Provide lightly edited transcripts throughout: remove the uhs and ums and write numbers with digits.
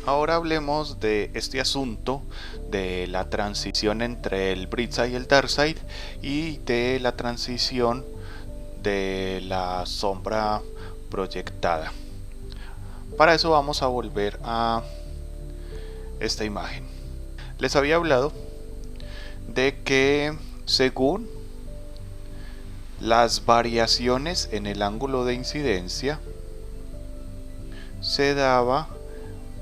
Ahora hablemos de este asunto de la transición entre el bright side y el dark side y de la transición de la sombra proyectada. Para eso vamos a volver a esta imagen. Les había hablado de que según las variaciones en el ángulo de incidencia se daba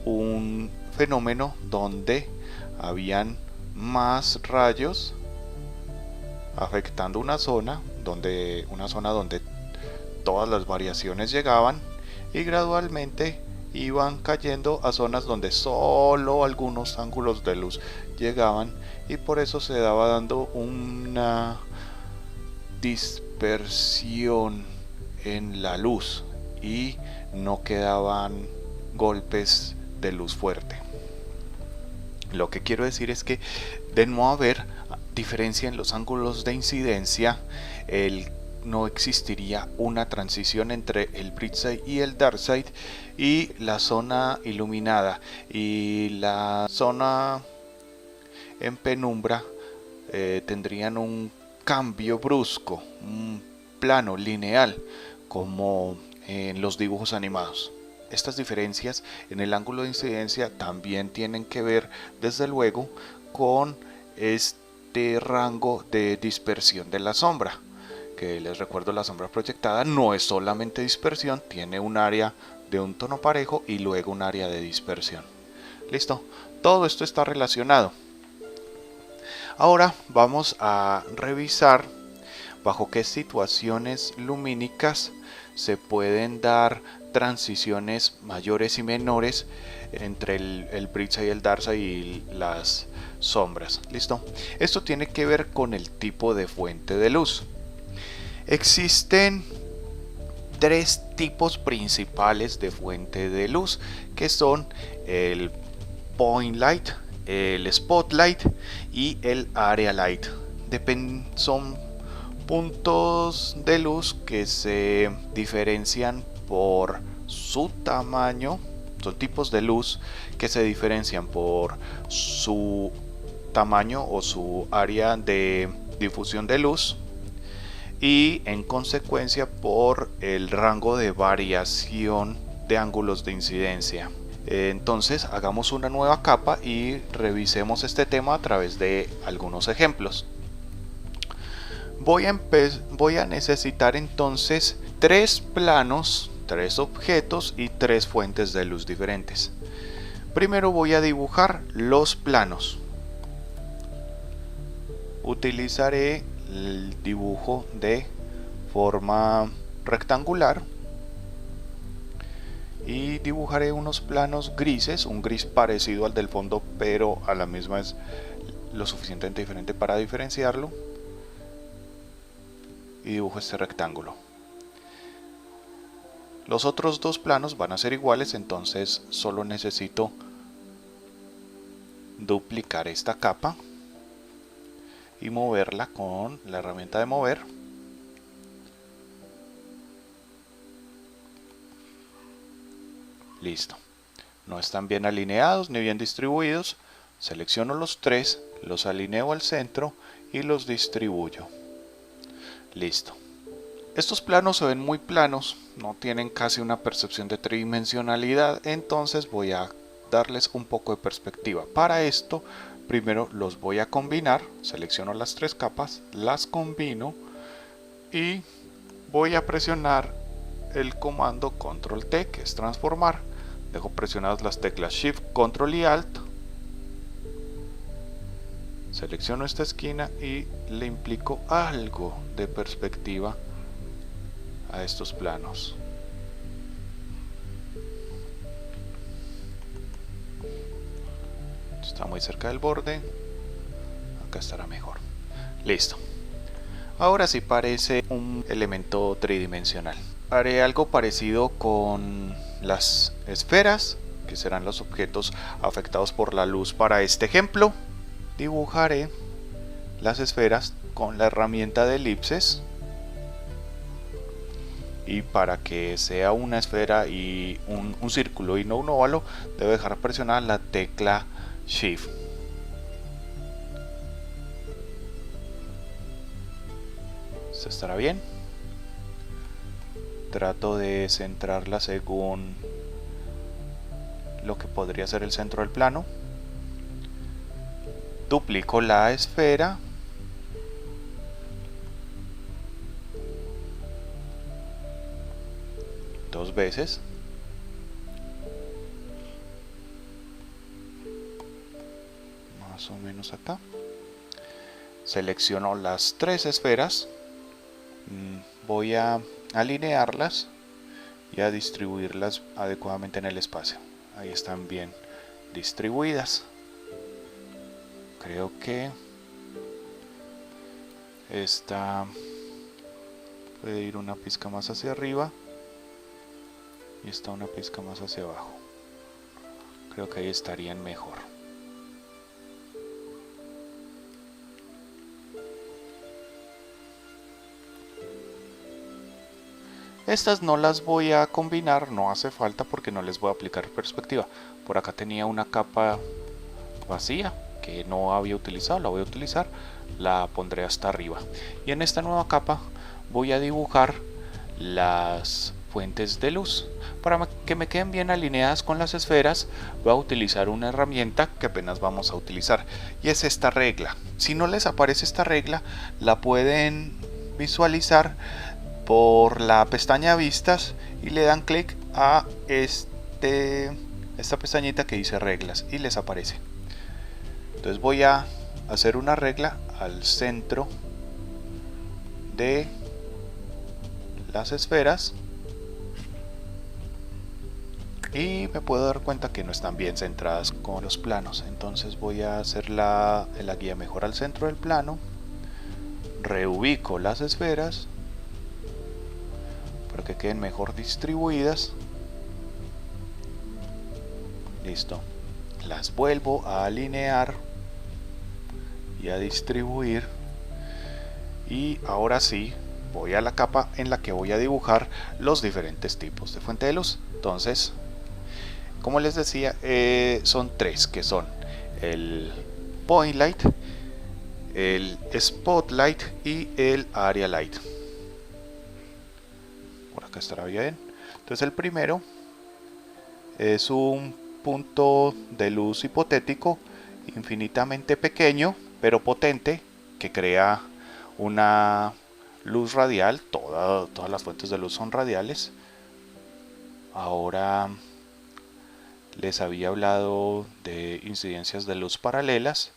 un fenómeno donde habían más rayos afectando una zona donde todas las variaciones llegaban y gradualmente iban cayendo a zonas donde solo algunos ángulos de luz llegaban, y por eso se daba dando una dispersión en la luz y no quedaban golpes de luz fuerte. Lo que quiero decir es que de no haber diferencia en los ángulos de incidencia, no existiría una transición entre el bright side y el dark side, y la zona iluminada y la zona en penumbra tendrían un cambio brusco, un plano lineal, como en los dibujos animados. Estas diferencias en el ángulo de incidencia también tienen que ver, desde luego, con este rango de dispersión de la sombra, que les recuerdo, la sombra proyectada no es solamente dispersión, tiene un área de un tono parejo y luego un área de dispersión. Listo, todo esto está relacionado. Ahora vamos a revisar bajo qué situaciones lumínicas se pueden dar transiciones mayores y menores entre el bright side y el dark side y las sombras. Listo. Esto tiene que ver con el tipo de fuente de luz. Existen tres tipos principales de fuente de luz, que son el point light, el spotlight y el area light. Son puntos de luz que se diferencian por su tamaño, son tipos de luz que se diferencian por su tamaño o su área de difusión de luz, y en consecuencia por el rango de variación de ángulos de incidencia. Entonces hagamos una nueva capa y revisemos este tema a través de algunos ejemplos. Voy a necesitar entonces tres planos, tres objetos y tres fuentes de luz diferentes. Primero voy a dibujar los planos. Utilizaré el dibujo de forma rectangular y dibujaré unos planos grises, un gris parecido al del fondo pero a la misma es lo suficientemente diferente para diferenciarlo, y dibujo este rectángulo. Los otros dos planos van a ser iguales, entonces solo necesito duplicar esta capa y moverla con la herramienta de mover. Listo. No están bien alineados ni bien distribuidos. Selecciono los tres, los alineo al centro y los distribuyo. Listo. Estos planos se ven muy planos, no tienen casi una percepción de tridimensionalidad, entonces voy a darles un poco de perspectiva. Para esto, primero los voy a combinar, selecciono las tres capas, las combino y voy a presionar el comando Control T, que es transformar. Dejo presionadas las teclas Shift, Control y Alt. Selecciono esta esquina y le implico algo de perspectiva a estos planos. Está muy cerca del borde, acá estará mejor. Listo. Ahora sí parece un elemento tridimensional. Haré algo parecido con las esferas, que serán los objetos afectados por la luz para este ejemplo. Dibujaré las esferas con la herramienta de elipses y para que sea una esfera y un círculo y no un óvalo, debo dejar presionada la tecla Shift. ¿Esto estará bien? Trato de centrarla según lo que podría ser el centro del plano. Duplico la esfera. Dos veces. Más o menos acá. Selecciono las tres esferas. Voy a alinearlas y a distribuirlas adecuadamente en el espacio. Ahí están bien distribuidas. Creo que esta puede ir una pizca más hacia arriba y esta una pizca más hacia abajo. Creo que ahí estarían mejor. Estas no las voy a combinar, no hace falta porque no les voy a aplicar perspectiva. Por acá tenía una capa vacía que no había utilizado, la voy a utilizar, la pondré hasta arriba. Y en esta nueva capa voy a dibujar las fuentes de luz. Para que me queden bien alineadas con las esferas, voy a utilizar una herramienta que apenas vamos a utilizar, y es esta regla. Si no les aparece esta regla, la pueden visualizar por la pestaña vistas y le dan clic a esta pestañita que dice reglas y les aparece. Entonces voy a hacer una regla al centro de las esferas y me puedo dar cuenta que no están bien centradas con los planos. Entonces voy a hacer la guía mejor al centro del plano, reubico las esferas para que queden mejor distribuidas. Listo, las vuelvo a alinear y a distribuir, y ahora sí voy a la capa en la que voy a dibujar los diferentes tipos de fuente de luz. Entonces, como les decía, son tres, que son el point light, el spotlight y el area light. Por acá estará bien. Entonces el primero es un punto de luz hipotético infinitamente pequeño pero potente que crea una luz radial. Todas las fuentes de luz son radiales. Ahora les había hablado de incidencias de luz paralelas.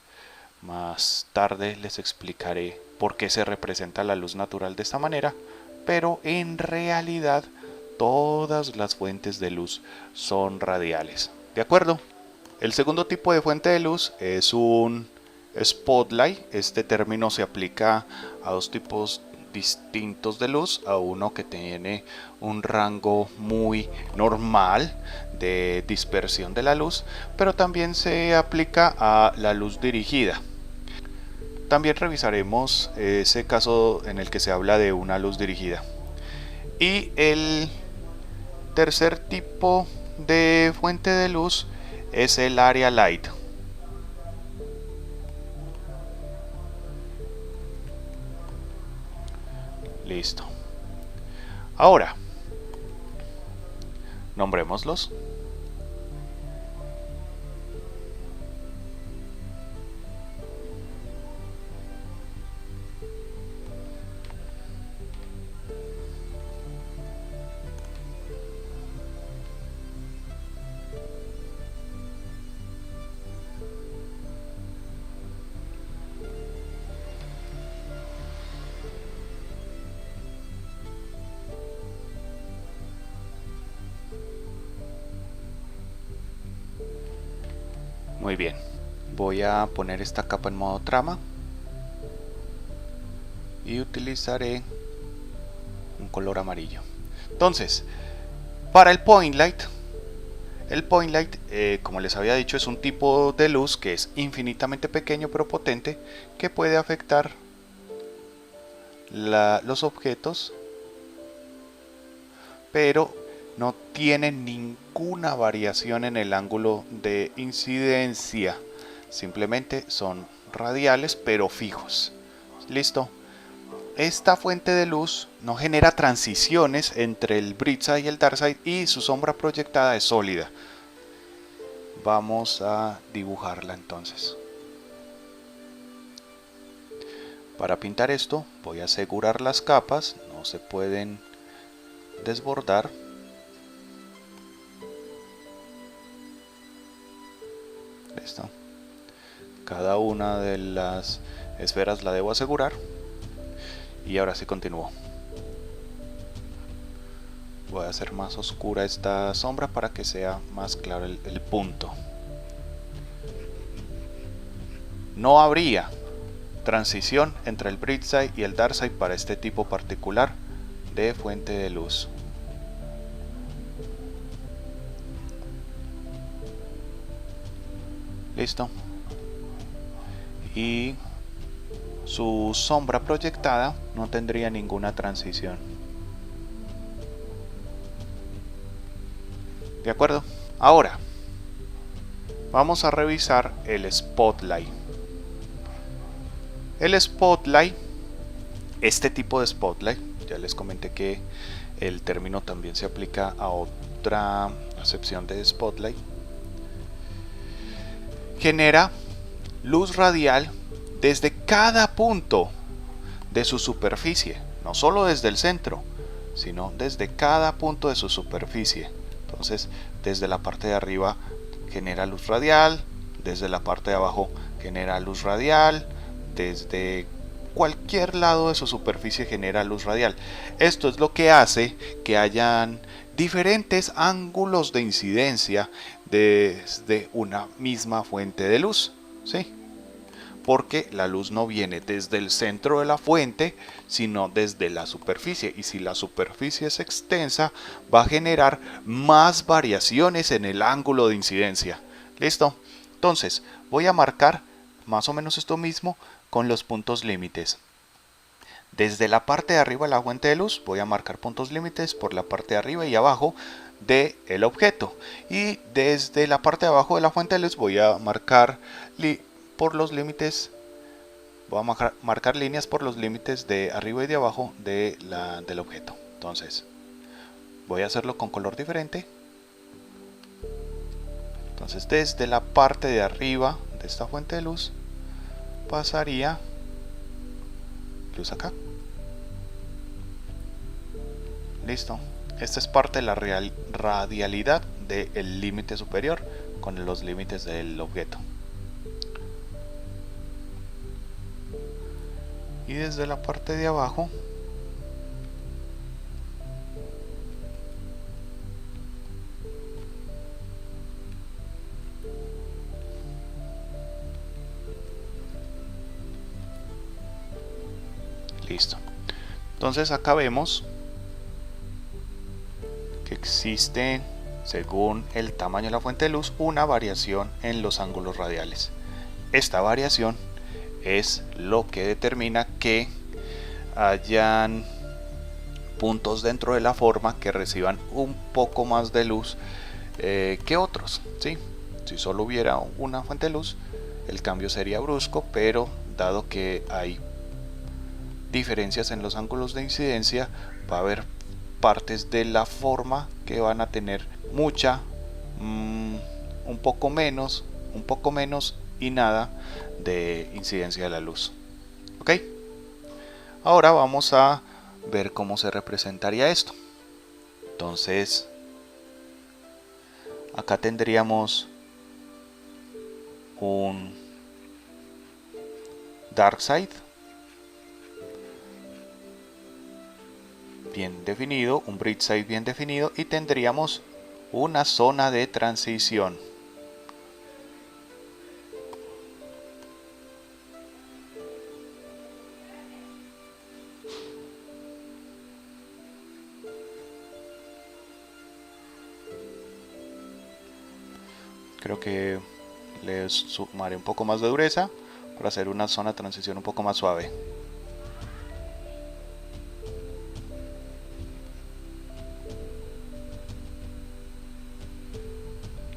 Más tarde les explicaré por qué se representa la luz natural de esta manera, pero en realidad todas las fuentes de luz son radiales. ¿De acuerdo? El segundo tipo de fuente de luz es un spotlight. Este término se aplica a dos tipos distintos de luz, a uno que tiene un rango muy normal de dispersión de la luz, pero también se aplica a la luz dirigida. También revisaremos ese caso en el que se habla de una luz dirigida. Y el tercer tipo de fuente de luz es el area light. Listo. Ahora, nombrémoslos. Muy bien, voy a poner esta capa en modo trama y utilizaré un color amarillo. Entonces, para el point light, como les había dicho, es un tipo de luz que es infinitamente pequeño pero potente, que puede afectar los objetos pero no tienen ninguna variación en el ángulo de incidencia. Simplemente son radiales pero fijos. Listo. Esta fuente de luz no genera transiciones entre el bright side y el dark side y su sombra proyectada es sólida. Vamos a dibujarla entonces. Para pintar esto voy a asegurar las capas, no se pueden desbordar. Listo. Cada una de las esferas la debo asegurar. Y ahora sí continúo. Voy a hacer más oscura esta sombra para que sea más claro el punto. No habría transición entre el bright side y el dark side para este tipo particular de fuente de luz. Listo. Y su sombra proyectada no tendría ninguna transición. ¿De acuerdo? Ahora vamos a revisar el spotlight. El spotlight, este tipo de spotlight, ya les comenté que el término también se aplica a otra acepción de spotlight, genera luz radial desde cada punto de su superficie, no solo desde el centro, sino desde cada punto de su superficie. Entonces, desde la parte de arriba genera luz radial, desde la parte de abajo genera luz radial, desde cualquier lado de su superficie genera luz radial. Esto es lo que hace que hayan diferentes ángulos de incidencia desde una misma fuente de luz, ¿sí? Porque la luz no viene desde el centro de la fuente, sino desde la superficie. Y si la superficie es extensa, va a generar más variaciones en el ángulo de incidencia. ¿Listo? Entonces, voy a marcar más o menos esto mismo con los puntos límites. Desde la parte de arriba de la fuente de luz, voy a marcar puntos límites por la parte de arriba y abajo del objeto. Y desde la parte de abajo de la fuente de luz, voy a marcar por los límites, voy a marcar líneas por los límites de arriba y de abajo del objeto. Entonces voy a hacerlo con color diferente. Entonces desde la parte de arriba de esta fuente de luz pasaría luz acá. Listo. Esta es parte de la radialidad del límite superior con los límites del objeto. Y desde la parte de abajo listo. Entonces acá vemos que existe, según el tamaño de la fuente de luz, una variación en los ángulos radiales. Esta variación es lo que determina que hayan puntos dentro de la forma que reciban un poco más de luz que otros, ¿sí? Si solo hubiera una fuente de luz, el cambio sería brusco, pero dado que hay diferencias en los ángulos de incidencia, va a haber partes de la forma que van a tener mucha, un poco menos y nada de incidencia de la luz. ¿Ok? Ahora vamos a ver cómo se representaría esto. Entonces, acá tendríamos un dark side bien definido, un bright side bien definido, y tendríamos una zona de transición. Creo que le sumaré un poco más de dureza para hacer una zona de transición un poco más suave.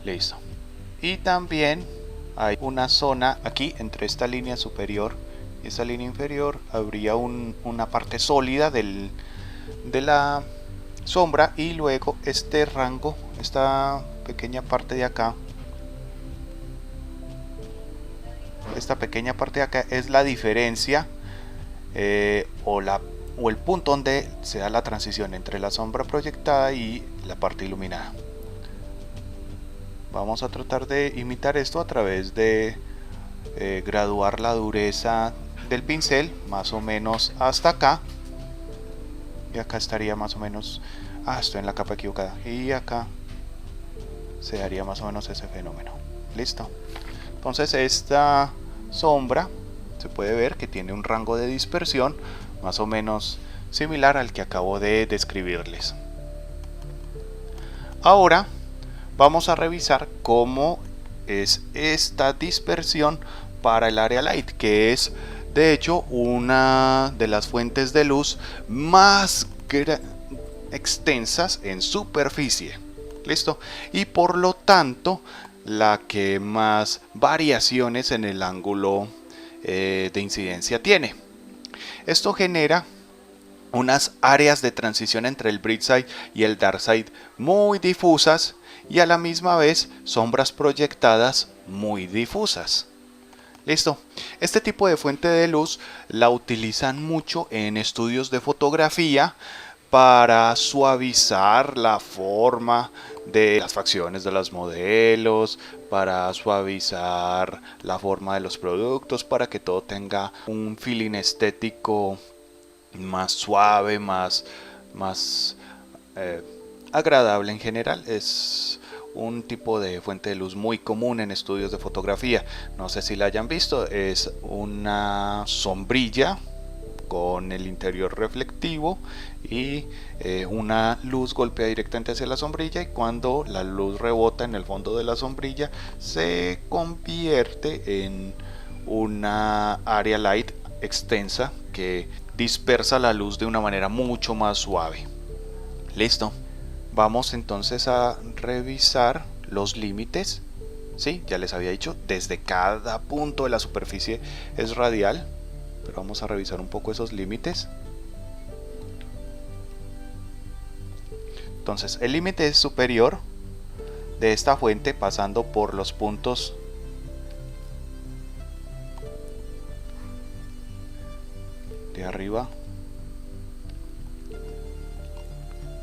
Listo. Y también hay una zona aquí entre esta línea superior y esta línea inferior. Habría una parte sólida de la sombra, y luego este rango, esta pequeña parte de acá, es la diferencia o el punto donde se da la transición entre la sombra proyectada y la parte iluminada. Vamos a tratar de imitar esto a través de graduar la dureza del pincel más o menos hasta acá, y acá estaría más o menos, estoy en la capa equivocada, y acá se daría más o menos ese fenómeno. Listo. Entonces esta sombra se puede ver que tiene un rango de dispersión más o menos similar al que acabo de describirles. Ahora vamos a revisar cómo es esta dispersión para el Area Light, que es de hecho una de las fuentes de luz más extensas en superficie. Listo. Y por lo tanto la que más variaciones en el ángulo de incidencia tiene. Esto genera unas áreas de transición entre el bright side y el dark side muy difusas, y a la misma vez sombras proyectadas muy difusas. Listo. Este tipo de fuente de luz la utilizan mucho en estudios de fotografía para suavizar la forma de las facciones de los modelos, para suavizar la forma de los productos, para que todo tenga un feeling estético más suave, más agradable en general. Es un tipo de fuente de luz muy común en estudios de fotografía. No sé si la hayan visto, es una sombrilla con el interior reflectivo y una luz golpea directamente hacia la sombrilla, y cuando la luz rebota en el fondo de la sombrilla se convierte en una area light extensa que dispersa la luz de una manera mucho más suave. Listo. Vamos entonces a revisar los límites. Sí, ya les había dicho, desde cada punto de la superficie es radial, pero vamos a revisar un poco esos límites. Entonces, el límite superior de esta fuente, pasando por los puntos de arriba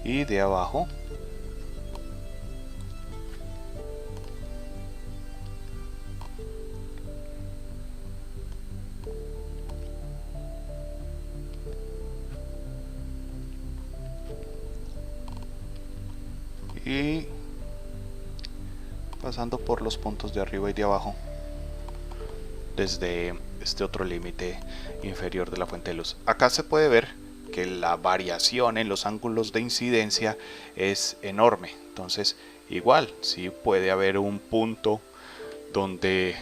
y de abajo, y pasando por los puntos de arriba y de abajo desde este otro límite inferior de la fuente de luz. Acá se puede ver que la variación en los ángulos de incidencia es enorme. Entonces, igual, sí puede haber un punto donde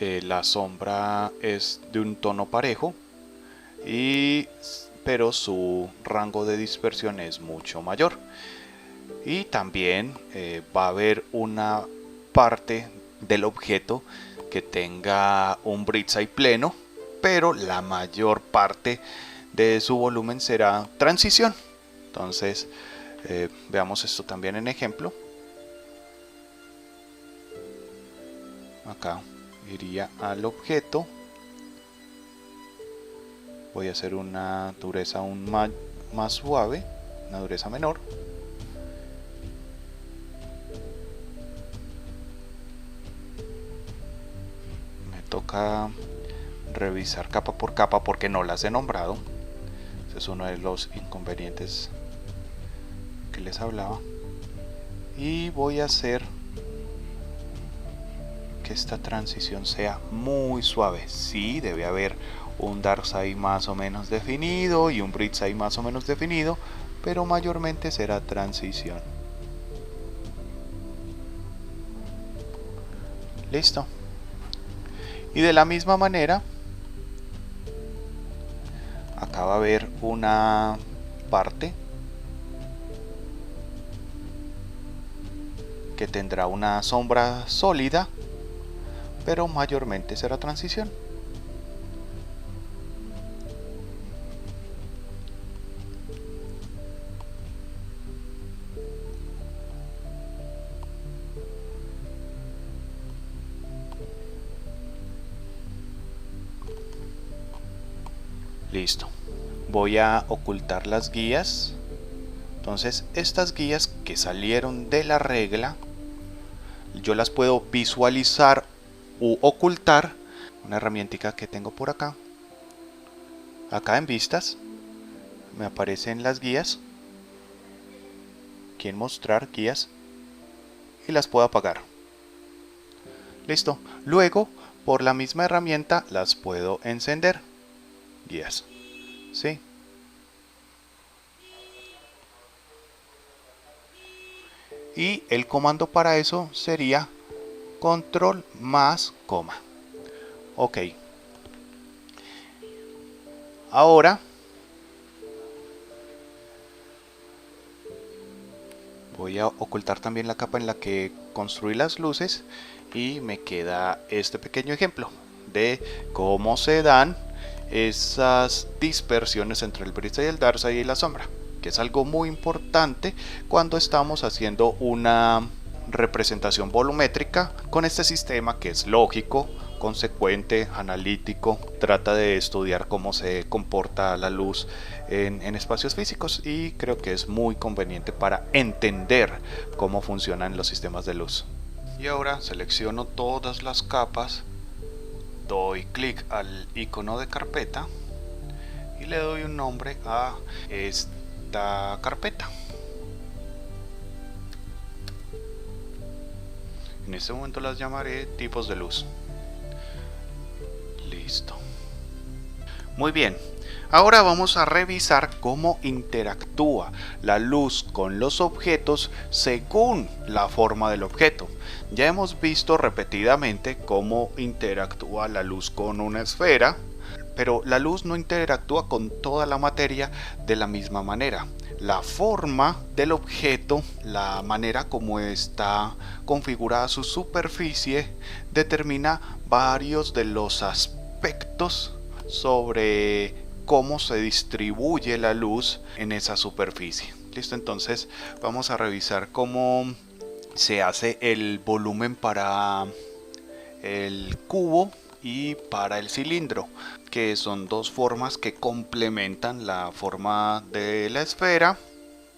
la sombra es de un tono parejo, pero su rango de dispersión es mucho mayor. Y también va a haber una parte del objeto que tenga un bright side pleno, pero la mayor parte de su volumen será transición. Entonces veamos esto también en ejemplo. Acá iría al objeto, voy a hacer una dureza aún más suave, una dureza menor. Toca revisar capa por capa porque no las he nombrado. Ese es uno de los inconvenientes que les hablaba. Y voy a hacer que esta transición sea muy suave. Sí, debe haber un dark side más o menos definido y un bright side más o menos definido, pero mayormente será transición. Listo. Y de la misma manera, acá va a haber una parte que tendrá una sombra sólida, pero mayormente será transición. Listo. Voy a ocultar las guías. Entonces estas guías que salieron de la regla, yo las puedo visualizar u ocultar. Una herramienta que tengo por acá. Acá en vistas me aparecen las guías. Aquí en mostrar guías. Y las puedo apagar. Listo. Luego por la misma herramienta las puedo encender. Guías. ¿Sí? Y el comando para eso sería control más coma. Ok. Ahora voy a ocultar también la capa en la que construí las luces y me queda este pequeño ejemplo de cómo se dan esas dispersiones entre el Brightside y el Darkside y la sombra, que es algo muy importante cuando estamos haciendo una representación volumétrica con este sistema que es lógico, consecuente, analítico, trata de estudiar cómo se comporta la luz en espacios físicos, y creo que es muy conveniente para entender cómo funcionan los sistemas de luz. Y ahora selecciono todas las capas, doy clic al icono de carpeta y le doy un nombre a esta carpeta. En este momento las llamaré tipos de luz. Listo. Muy bien. Ahora vamos a revisar cómo interactúa la luz con los objetos según la forma del objeto. Ya hemos visto repetidamente cómo interactúa la luz con una esfera, pero la luz no interactúa con toda la materia de la misma manera. La forma del objeto, la manera como está configurada su superficie, determina varios de los aspectos sobre cómo se distribuye la luz en esa superficie. Listo, entonces vamos a revisar cómo se hace el volumen para el cubo y para el cilindro, que son dos formas que complementan la forma de la esfera.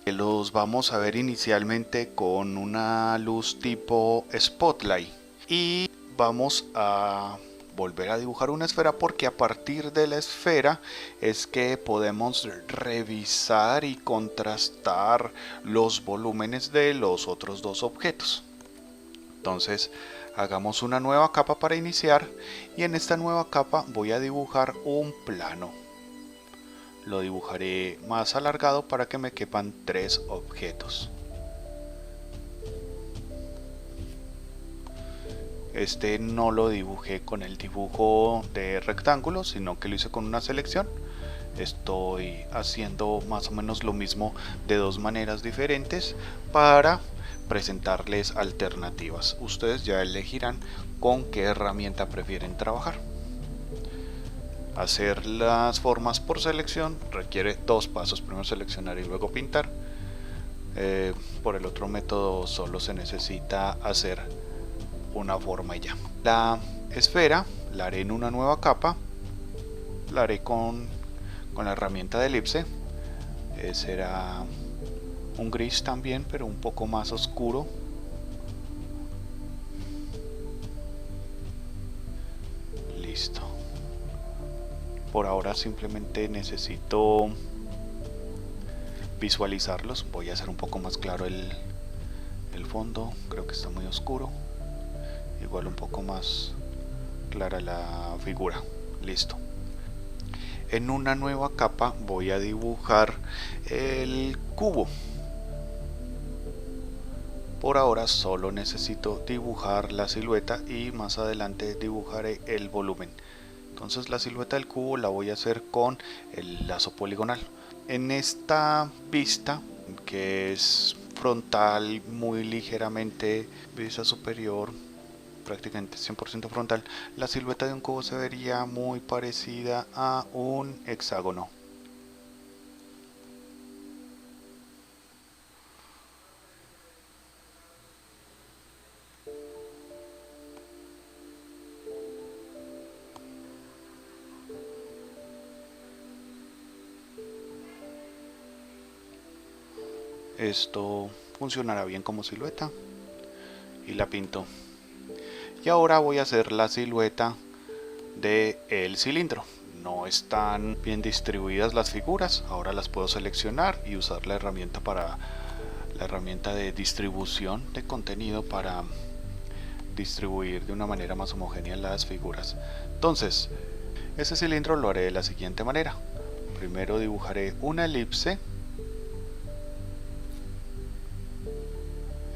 Los vamos a ver inicialmente con una luz tipo spotlight y vamos a volver a dibujar una esfera, porque a partir de la esfera es que podemos revisar y contrastar los volúmenes de los otros dos objetos. Entonces hagamos una nueva capa para iniciar, y en esta nueva capa voy a dibujar un plano. Lo dibujaré más alargado para que me quepan 3 objetos. Este no lo dibujé con el dibujo de rectángulo, sino que lo hice con una selección. Estoy haciendo más o menos lo mismo de dos maneras diferentes para presentarles alternativas. Ustedes ya elegirán con qué herramienta prefieren trabajar. Hacer las formas por selección requiere 2 pasos: primero seleccionar y luego pintar. Por el otro método solo se necesita hacer una forma y ya. La esfera la haré en una nueva capa, la haré con la herramienta de elipse. Será un gris también, pero un poco más oscuro. Listo. Por ahora simplemente necesito visualizarlos. Voy a hacer un poco más claro el fondo, creo que está muy oscuro. Igual un poco más clara la figura. Listo. En una nueva capa voy a dibujar el cubo. Por ahora solo necesito dibujar la silueta y más adelante dibujaré el volumen. Entonces la silueta del cubo la voy a hacer con el lazo poligonal. En esta vista, que es frontal, muy ligeramente vista superior, prácticamente 100% frontal, la silueta de un cubo se vería muy parecida a un hexágono. Esto funcionará bien como silueta y la pinto. Y ahora voy a hacer la silueta del cilindro. No están bien distribuidas las figuras, ahora las puedo seleccionar y usar la herramienta de distribución de contenido para distribuir de una manera más homogénea las figuras. Entonces, ese cilindro lo haré de la siguiente manera. Primero dibujaré una elipse.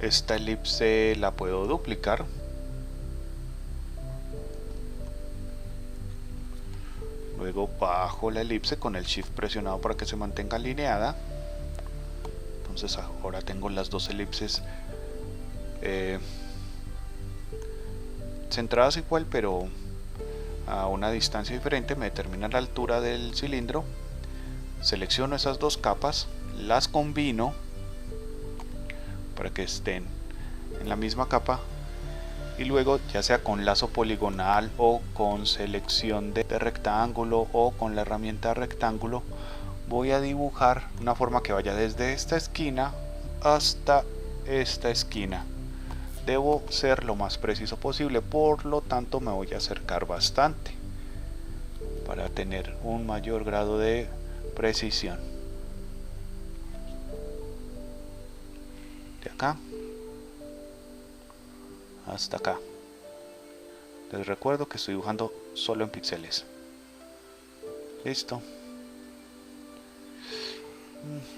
Esta elipse la puedo duplicar. Luego bajo la elipse con el shift presionado para que se mantenga alineada. Entonces ahora tengo las dos elipses centradas igual, pero a una distancia diferente. Me determina la altura del cilindro. Selecciono esas dos capas, las combino para que estén en la misma capa, y luego, ya sea con lazo poligonal o con selección de rectángulo o con la herramienta rectángulo, voy a dibujar una forma que vaya desde esta esquina hasta esta esquina. Debo ser lo más preciso posible, por lo tanto me voy a acercar bastante para tener un mayor grado de precisión. De acá hasta acá. Les recuerdo que estoy dibujando solo en píxeles. Listo.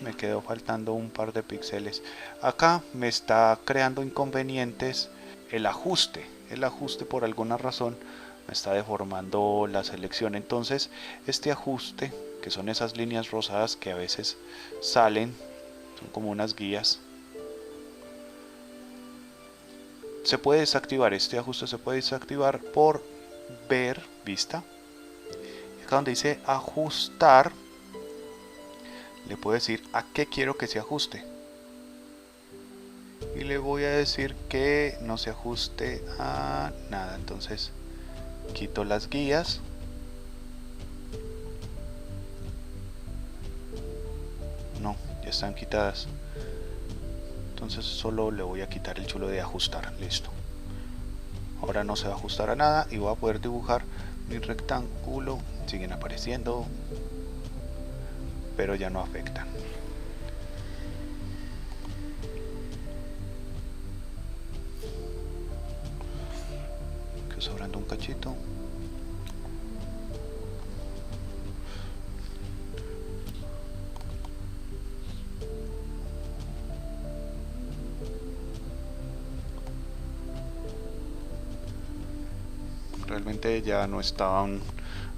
Me quedó faltando un par de píxeles. Acá me está creando inconvenientes el ajuste. El ajuste, por alguna razón, me está deformando la selección. Entonces, este ajuste, que son esas líneas rosadas que a veces salen, son como unas guías. Se puede desactivar, este ajuste se puede desactivar por ver, vista. Acá donde dice ajustar, le puedo decir a qué quiero que se ajuste. Y le voy a decir que no se ajuste a nada. Entonces quito las guías. No, ya están quitadas. Entonces solo le voy a quitar el chulo de ajustar. Listo. Ahora no se va a ajustar a nada y voy a poder dibujar mi rectángulo. Siguen apareciendo, pero ya no afectan. Quedó sobrando un cachito. Realmente ya no estaban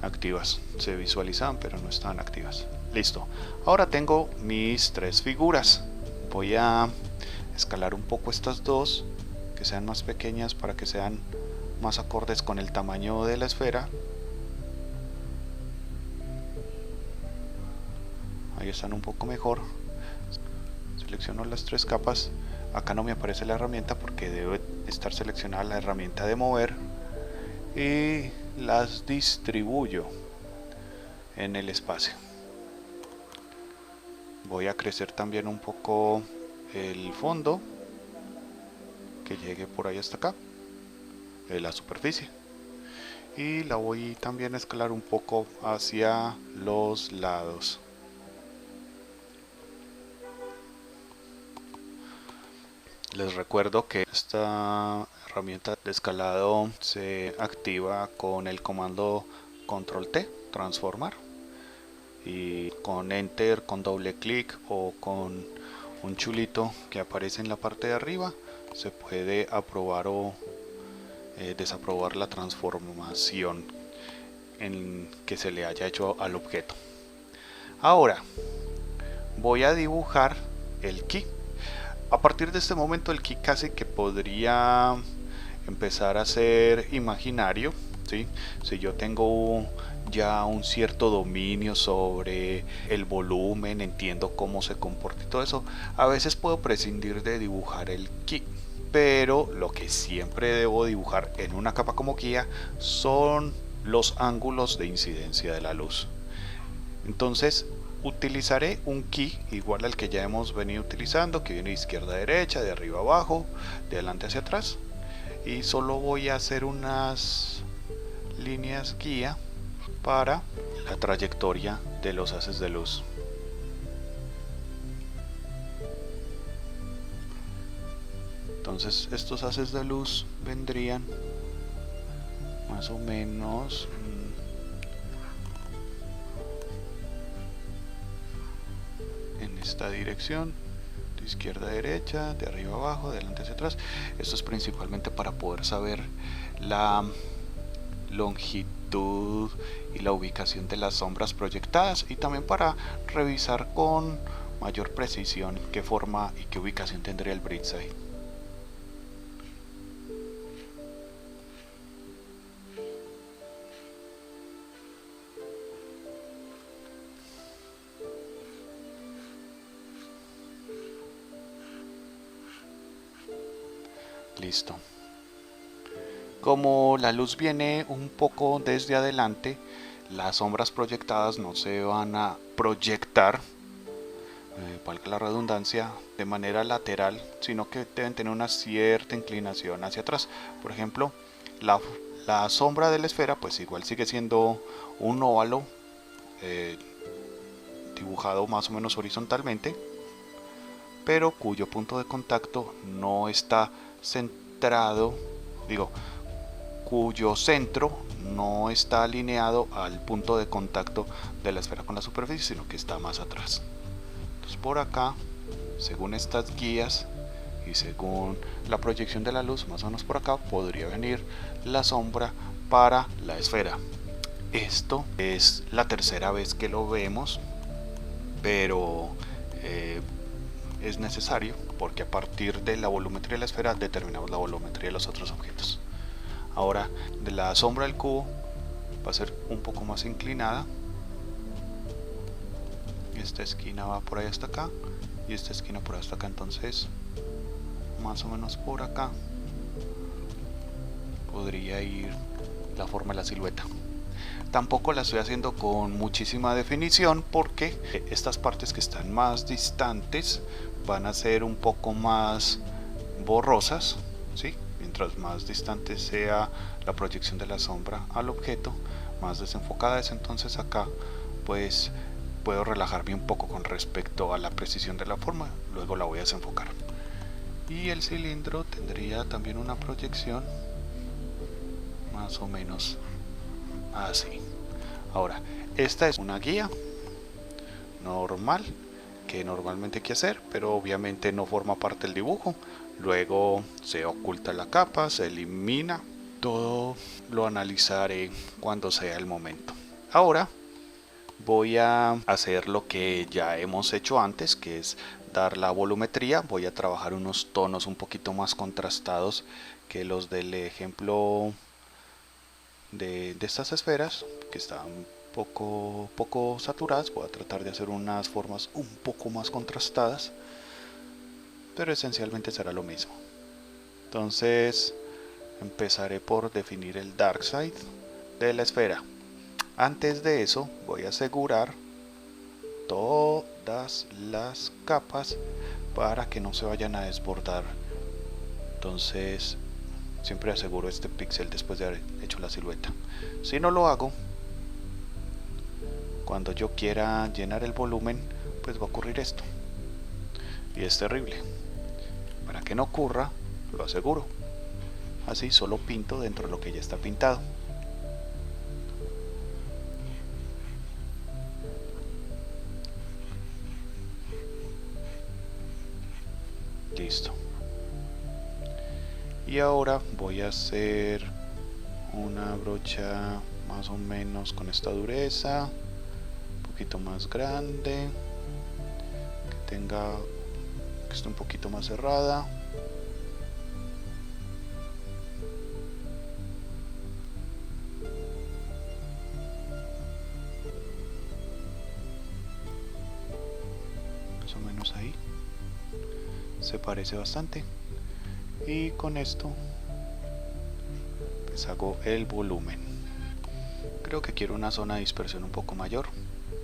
activas, se visualizaban pero no estaban activas. Listo, ahora tengo mis tres figuras. Voy a escalar un poco estas dos, que sean más pequeñas para que sean más acordes con el tamaño de la esfera. Ahí están un poco mejor. Selecciono las tres capas. Acá no me aparece la herramienta porque debe estar seleccionada la herramienta de mover, y las distribuyo en el espacio. Voy a crecer también un poco el fondo, que llegue por ahí hasta acá, la superficie, y la voy también a escalar un poco hacia los lados. Les recuerdo que esta herramienta de escalado se activa con el comando control T, transformar, y con enter, con doble clic o con un chulito que aparece en la parte de arriba se puede aprobar o desaprobar la transformación en que se le haya hecho al objeto. Ahora voy a dibujar el ki. A partir de este momento el ki casi que podría empezar a ser imaginario, ¿sí? Si yo tengo ya un cierto dominio sobre el volumen, entiendo cómo se comporta y todo eso, a veces puedo prescindir de dibujar el ki, pero lo que siempre debo dibujar en una capa como guía son los ángulos de incidencia de la luz. Entonces utilizaré un ki igual al que ya hemos venido utilizando, que viene de izquierda a derecha, de arriba a abajo, de adelante hacia atrás, y solo voy a hacer unas líneas guía para la trayectoria de los haces de luz. Entonces estos haces de luz vendrían más o menos en esta dirección, de izquierda a derecha, de arriba a abajo, de adelante hacia atrás. Esto es principalmente para poder saber la longitud y la ubicación de las sombras proyectadas, y también para revisar con mayor precisión qué forma y qué ubicación tendría el bridge. Listo. Como la luz viene un poco desde adelante, las sombras proyectadas no se van a proyectar, valga la redundancia, de manera lateral, sino que deben tener una cierta inclinación hacia atrás. Por ejemplo, la sombra de la esfera pues igual sigue siendo un óvalo dibujado más o menos horizontalmente, pero cuyo punto de contacto no está centrado, cuyo centro no está alineado al punto de contacto de la esfera con la superficie, sino que está más atrás. Entonces por acá, según estas guías y según la proyección de la luz, más o menos por acá podría venir la sombra para la esfera. Esto es la tercera vez que lo vemos, pero es necesario porque a partir de la volumetría de la esfera determinamos la volumetría de los otros objetos. Ahora, de la sombra del cubo va a ser un poco más inclinada. Esta esquina va por ahí hasta acá y esta esquina por ahí hasta acá, entonces más o menos por acá podría ir la forma de la silueta. Tampoco la estoy haciendo con muchísima definición porque estas partes que están más distantes van a ser un poco más borrosas, ¿sí? Mientras más distante sea la proyección de la sombra al objeto, más desenfocada es. Entonces acá pues puedo relajarme un poco con respecto a la precisión de la forma, luego la voy a desenfocar. Y el cilindro tendría también una proyección más o menos así. Ahora, esta es una guía normal que normalmente hay que hacer, pero obviamente no forma parte del dibujo. Luego se oculta la capa, se elimina. Todo lo analizaré cuando sea el momento. Ahora voy a hacer lo que ya hemos hecho antes, que es dar la volumetría. Voy a trabajar unos tonos un poquito más contrastados que los del ejemplo de estas esferas, que están poco saturadas. Voy a tratar de hacer unas formas un poco más contrastadas, pero esencialmente será lo mismo. Entonces empezaré por definir el dark side de la esfera. Antes de eso voy a asegurar todas las capas para que no se vayan a desbordar. Entonces siempre aseguro este píxel después de haber hecho la silueta. Si no lo hago, cuando yo quiera llenar el volumen, pues va a ocurrir esto. Y es terrible. Para que no ocurra, lo aseguro. Así solo pinto dentro de lo que ya está pintado. Listo. Y ahora voy a hacer una brocha más o menos con esta dureza, un poquito más grande, que tenga que esté un poquito más cerrada. Más o menos ahí. Se parece bastante. Y con esto pues hago el volumen. Creo que quiero una zona de dispersión un poco mayor.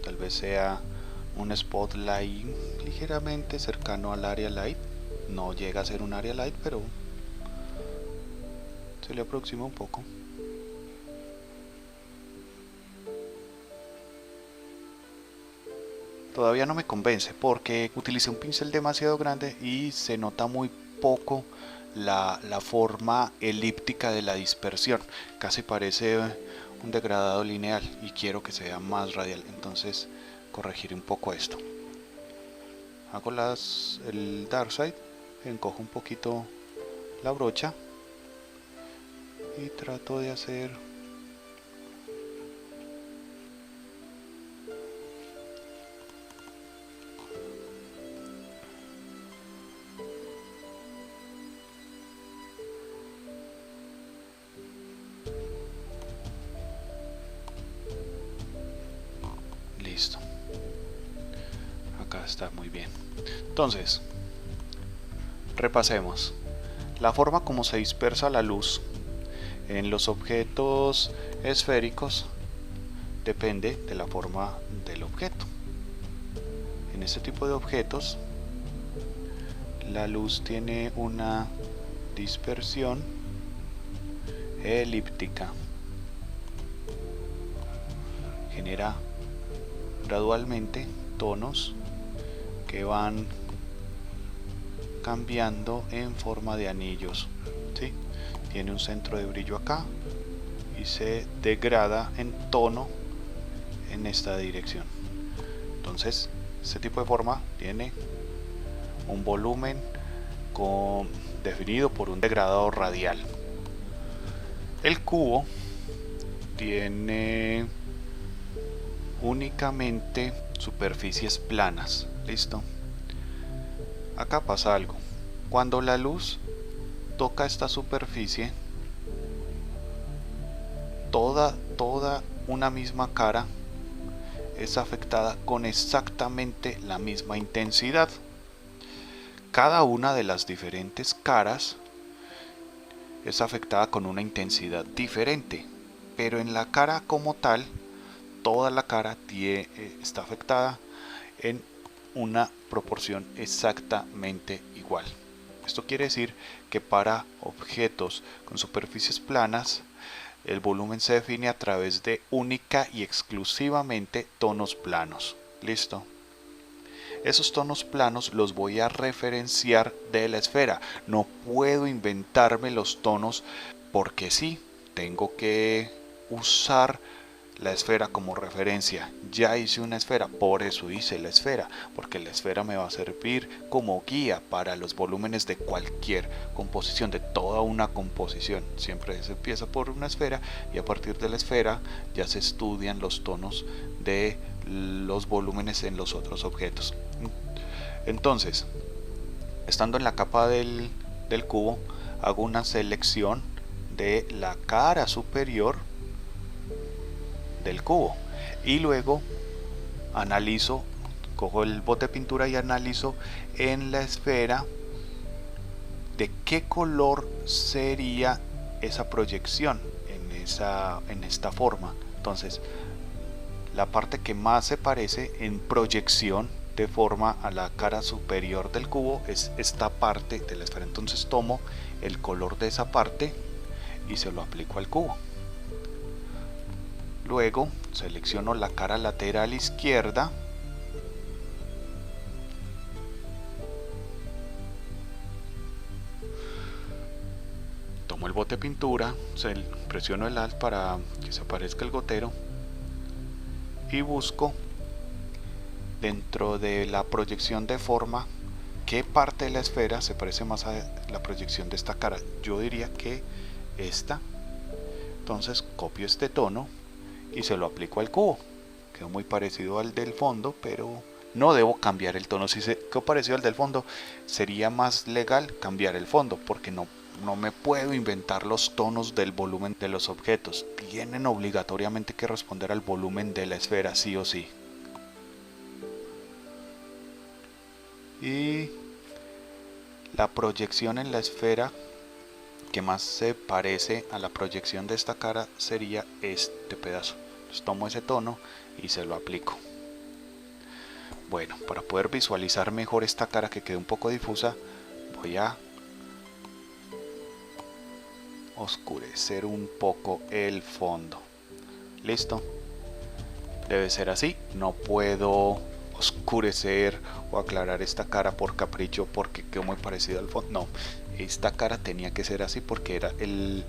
Tal vez sea un spotlight ligeramente cercano al área light. No llega a ser un área light, pero se le aproxima un poco. Todavía no me convence porque utilicé un pincel demasiado grande y se nota muy poco la forma elíptica de la dispersión. Casi parece un degradado lineal y quiero que sea más radial. Entonces corregiré un poco esto. Hago el dark side, encojo un poquito la brocha y trato de hacer listo. Acá está muy bien. Entonces, repasemos. La forma como se dispersa la luz en los objetos esféricos depende de la forma del objeto. En este tipo de objetos, la luz tiene una dispersión elíptica. Genera gradualmente tonos que van cambiando en forma de anillos, ¿sí? Tiene un centro de brillo acá y se degrada en tono en esta dirección. Entonces, este tipo de forma tiene un volumen definido por un degradado radial. El cubo tiene únicamente superficies planas. ¿Listo? Acá pasa algo. Cuando la luz toca esta superficie, toda una misma cara es afectada con exactamente la misma intensidad. Cada una de las diferentes caras es afectada con una intensidad diferente, pero en la cara como tal, toda la cara está afectada en una proporción exactamente igual. Esto quiere decir que para objetos con superficies planas, el volumen se define a través de única y exclusivamente tonos planos. ¿Listo? Esos tonos planos los voy a referenciar de la esfera. No puedo inventarme los tonos porque sí, tengo que usar la esfera como referencia. Ya hice una esfera, por eso hice la esfera, porque la esfera me va a servir como guía para los volúmenes de cualquier composición, de toda una composición. Siempre se empieza por una esfera y a partir de la esfera ya se estudian los tonos de los volúmenes en los otros objetos. Entonces, estando en la capa del cubo, hago una selección de la cara superior del cubo y luego analizo, cojo el bote de pintura y analizo en la esfera de qué color sería esa proyección en esta forma. Entonces, la parte que más se parece en proyección de forma a la cara superior del cubo es esta parte de la esfera. Entonces tomo el color de esa parte y se lo aplico al cubo. Luego selecciono la cara lateral izquierda tomo el bote de pintura, presiono el Alt para que se aparezca el gotero y busco dentro de la proyección de forma qué parte de la esfera se parece más a la proyección de esta cara. Yo diría que esta. Entonces copio este tono y se lo aplico al cubo. Quedó muy parecido al del fondo, pero no debo cambiar el tono. Si se quedó parecido al del fondo, sería más legal cambiar el fondo, porque no me puedo inventar los tonos del volumen de los objetos. Tienen obligatoriamente que responder al volumen de la esfera, sí o sí. Y la proyección en la esfera que más se parece a la proyección de esta cara sería este pedazo. Entonces tomo ese tono y se lo aplico. Bueno, para poder visualizar mejor esta cara que quede un poco difusa, voy a oscurecer un poco el fondo. Listo. Debe ser así. No puedo oscurecer o aclarar esta cara por capricho porque quedó muy parecido al fondo. No, esta cara tenía que ser así porque era el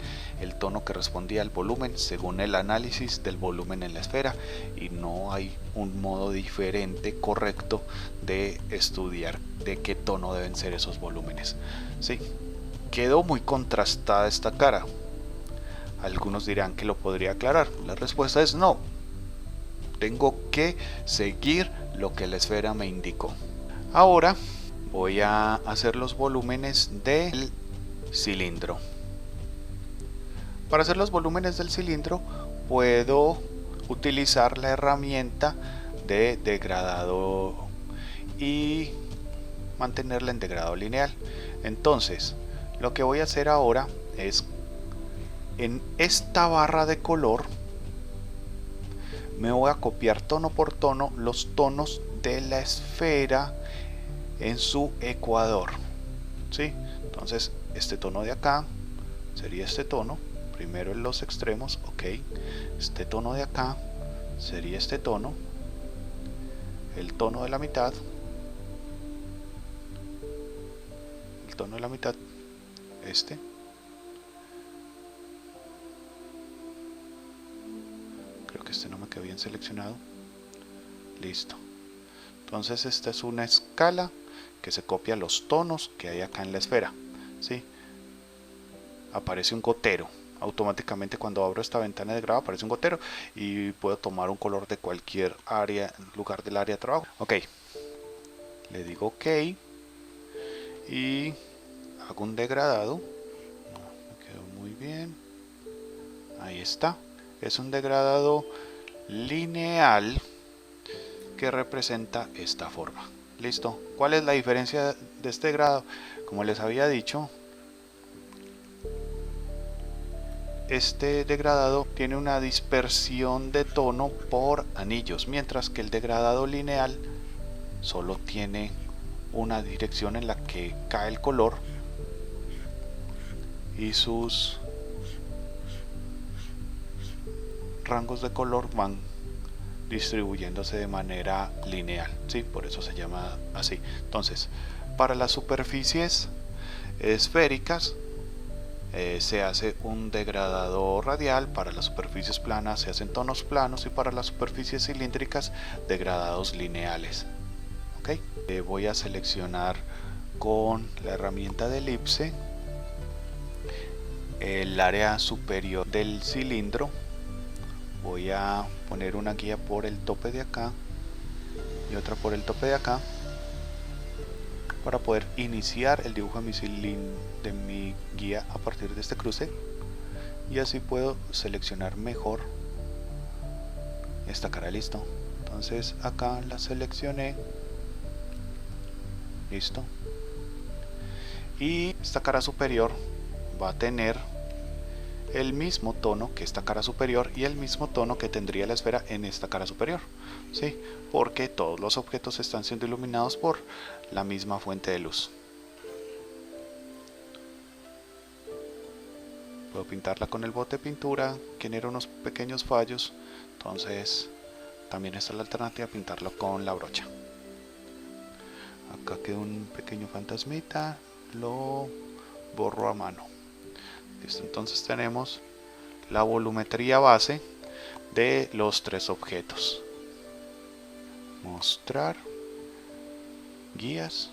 tono que respondía al volumen según el análisis del volumen en la esfera, y no hay un modo diferente correcto de estudiar de qué tono deben ser esos volúmenes. Sí, quedó muy contrastada esta cara. Algunos dirán que lo podría aclarar. La respuesta es no. Tengo que seguir lo que la esfera me indicó. Ahora voy a hacer los volúmenes del cilindro. Para hacer los volúmenes del cilindro puedo utilizar la herramienta de degradado y mantenerla en degradado lineal. Entonces, lo que voy a hacer ahora es, en esta barra de color, me voy a copiar tono por tono los tonos de la esfera en su ecuador. ¿Sí? Entonces, este tono de acá sería este tono, primero en los extremos, ok. Este tono de acá sería este tono, el tono de la mitad, el tono de la mitad, este. Creo que este no me quedó bien seleccionado. Listo. Entonces esta es una escala que se copia los tonos que hay acá en la esfera. ¿Sí? Aparece un gotero. Automáticamente cuando abro esta ventana de grado aparece un gotero y puedo tomar un color de cualquier área en lugar del área de trabajo. Ok. Le digo ok. Y hago un degradado. No, me quedó muy bien. Ahí está. Es un degradado lineal que representa esta forma. Listo. ¿Cuál es la diferencia de este degradado? Como les había dicho, este degradado tiene una dispersión de tono por anillos, mientras que el degradado lineal solo tiene una dirección en la que cae el color y sus rangos de color van distribuyéndose de manera lineal, ¿sí? Por eso se llama así. Entonces, para las superficies esféricas se hace un degradado radial, para las superficies planas se hacen tonos planos y para las superficies cilíndricas degradados lineales. ¿Okay? Voy a seleccionar con la herramienta de elipse el área superior del cilindro. Voy a poner una guía por el tope de acá y otra por el tope de acá para poder iniciar el dibujo de mi guía a partir de este cruce, y así puedo seleccionar mejor esta cara. Listo. Entonces acá la seleccioné. Listo. Y esta cara superior va a tener el mismo tono que esta cara superior y el mismo tono que tendría la esfera en esta cara superior, ¿sí? Porque todos los objetos están siendo iluminados por la misma fuente de luz. Puedo pintarla con el bote de pintura, que genera unos pequeños fallos, entonces también está la alternativa, pintarlo con la brocha. Acá queda un pequeño fantasmita, lo borro a mano. Listo, entonces tenemos la volumetría base de los tres objetos. Mostrar, guías,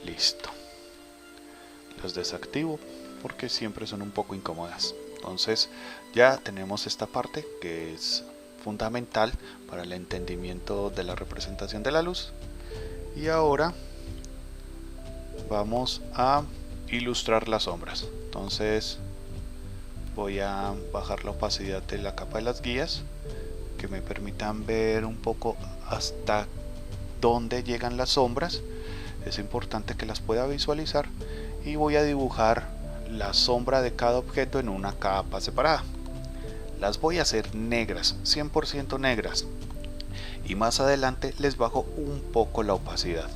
listo. Las desactivo porque siempre son un poco incómodas. Entonces ya tenemos esta parte que es fundamental para el entendimiento de la representación de la luz. Y ahora vamos a ilustrar las sombras. Entonces voy a bajar la opacidad de la capa de las guías, que me permitan ver un poco hasta dónde llegan las sombras. Es importante que las pueda visualizar, y voy a dibujar la sombra de cada objeto en una capa separada. Las voy a hacer negras, 100% negras, y más adelante les bajo un poco la opacidad.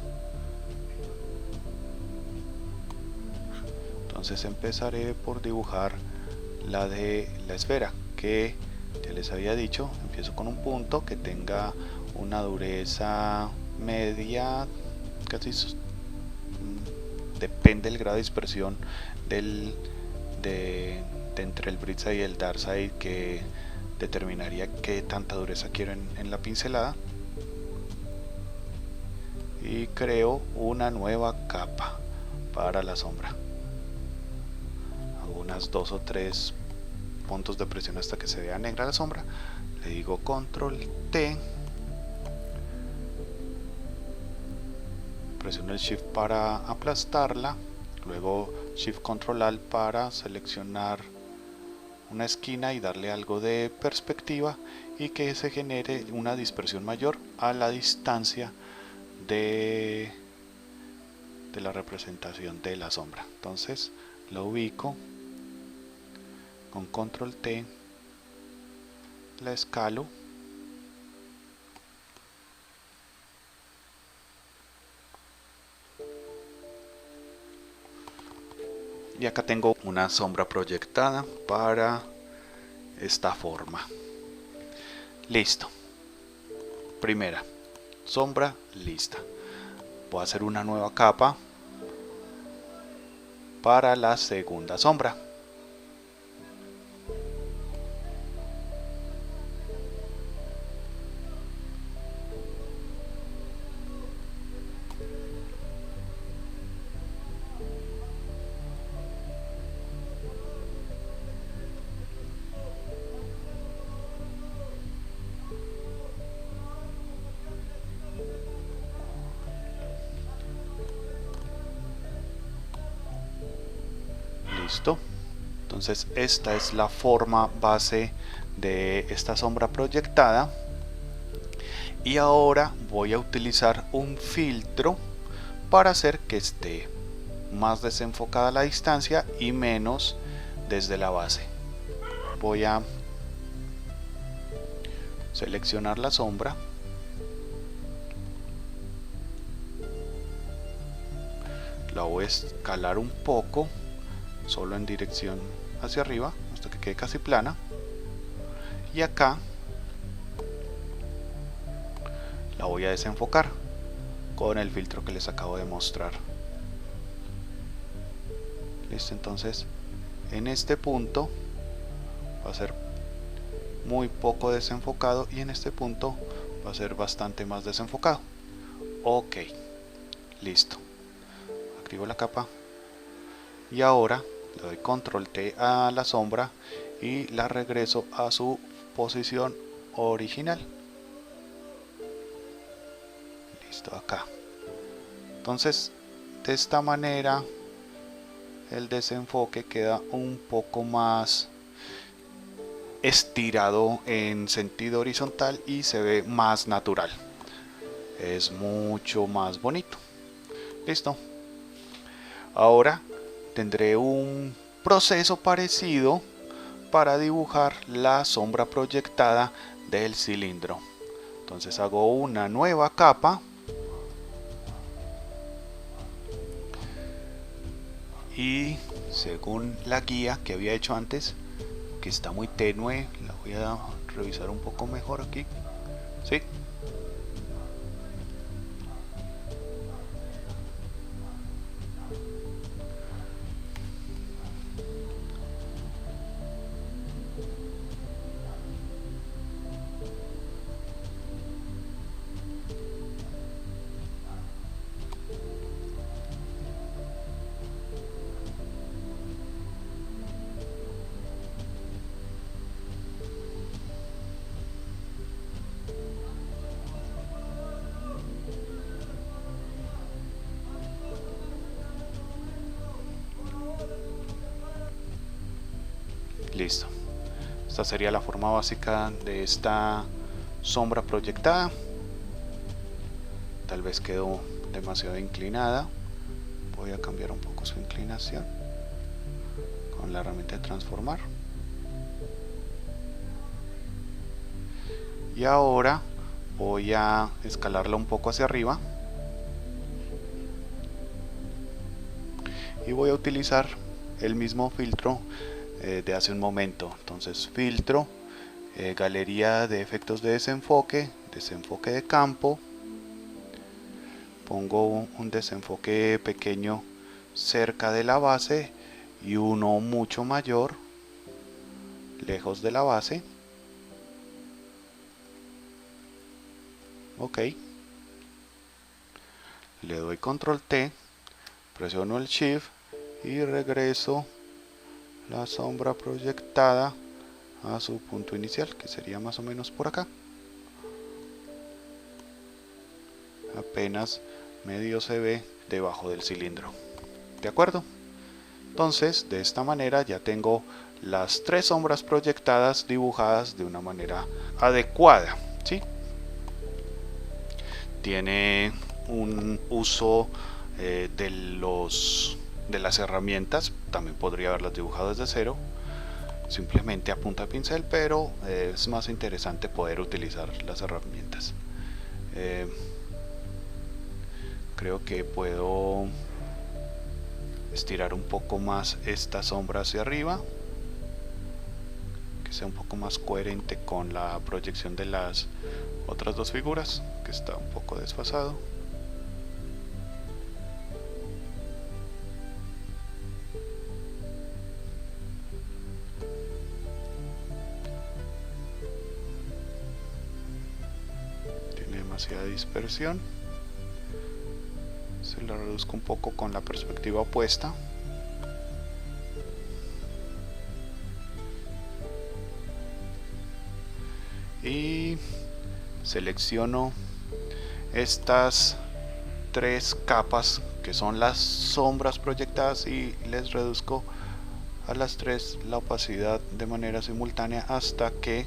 Entonces empezaré por dibujar la de la esfera, que ya les había dicho, empiezo con un punto que tenga una dureza media, casi depende del grado de dispersión de entre el Brightside y el Darkside, que determinaría qué tanta dureza quiero en la pincelada. Y creo una nueva capa para la sombra. Hago unas 2 o 3 puntos de presión hasta que se vea negra la sombra. Le digo control T, presiono el shift para aplastarla, luego shift control alt para seleccionar una esquina y darle algo de perspectiva, y que se genere una dispersión mayor a la distancia de la representación de la sombra. Entonces lo ubico con control T, la escalo, y acá tengo una sombra proyectada para esta forma. Listo. Primera sombra lista. Voy a hacer una nueva capa para la segunda sombra. Listo. Entonces esta es la forma base de esta sombra proyectada, y ahora voy a utilizar un filtro para hacer que esté más desenfocada la distancia y menos desde la base. Voy a seleccionar la sombra, la voy a escalar un poco, solo en dirección hacia arriba hasta que quede casi plana, y acá la voy a desenfocar con el filtro que les acabo de mostrar. Listo. Entonces en este punto va a ser muy poco desenfocado, y en este punto va a ser bastante más desenfocado. Ok, listo. Activo la capa y ahora le doy control T a la sombra y la regreso a su posición original. Listo, acá. Entonces de esta manera el desenfoque queda un poco más estirado en sentido horizontal y se ve más natural. Es mucho más bonito. Listo. Ahora tendré un proceso parecido para dibujar la sombra proyectada del cilindro. Entonces hago una nueva capa y, según la guía que había hecho antes, que está muy tenue, la voy a revisar un poco mejor aquí. ¿Sí? Esta sería la forma básica de esta sombra proyectada. Tal vez quedó demasiado inclinada. Voy a cambiar un poco su inclinación con la herramienta de transformar. Y ahora voy a escalarla un poco hacia arriba. Y voy a utilizar el mismo filtro de hace un momento. Entonces filtro, galería de efectos de desenfoque, desenfoque de campo. Pongo un desenfoque pequeño cerca de la base y uno mucho mayor lejos de la base. Ok. Le doy control T, presiono el Shift y regreso la sombra proyectada a su punto inicial, que sería más o menos por acá. Apenas medio se ve debajo del cilindro. ¿De acuerdo? Entonces, de esta manera ya tengo las tres sombras proyectadas dibujadas de una manera adecuada, ¿sí? Tiene un uso de las herramientas. También podría haberlas dibujado desde cero, simplemente a punta de pincel, pero es más interesante poder utilizar las herramientas. Creo que puedo estirar un poco más esta sombra hacia arriba, que sea un poco más coherente con la proyección de las otras dos figuras, que está un poco desfasado. Tiene demasiada dispersión. Se la reduzco un poco con la perspectiva opuesta. Y selecciono estas tres capas que son las sombras proyectadas y les reduzco a las tres la opacidad de manera simultánea hasta que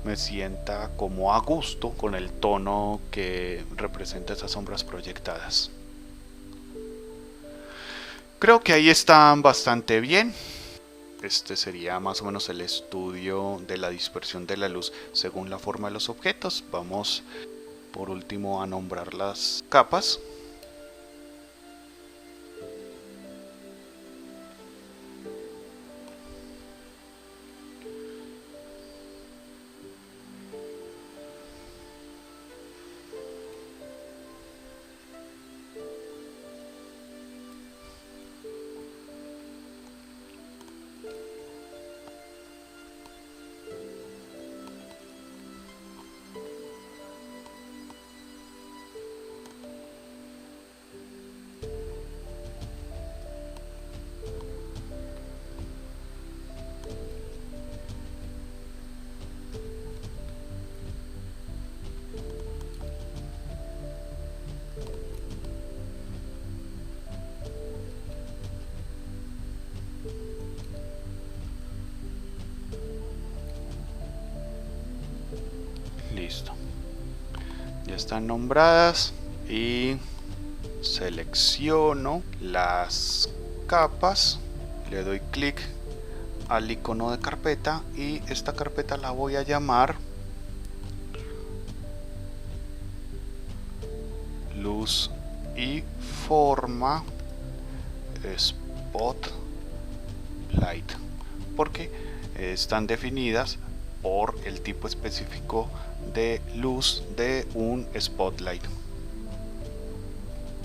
me sienta como a gusto con el tono que representa esas sombras proyectadas. Creo que ahí están bastante bien. Este sería más o menos el estudio de la dispersión de la luz según la forma de los objetos. Vamos por último a nombrar las capas. Listo, ya están nombradas y selecciono las capas, le doy clic al icono de carpeta y esta carpeta la voy a llamar luz y forma Spotlight, porque están definidas por el tipo específico de luz de un spotlight.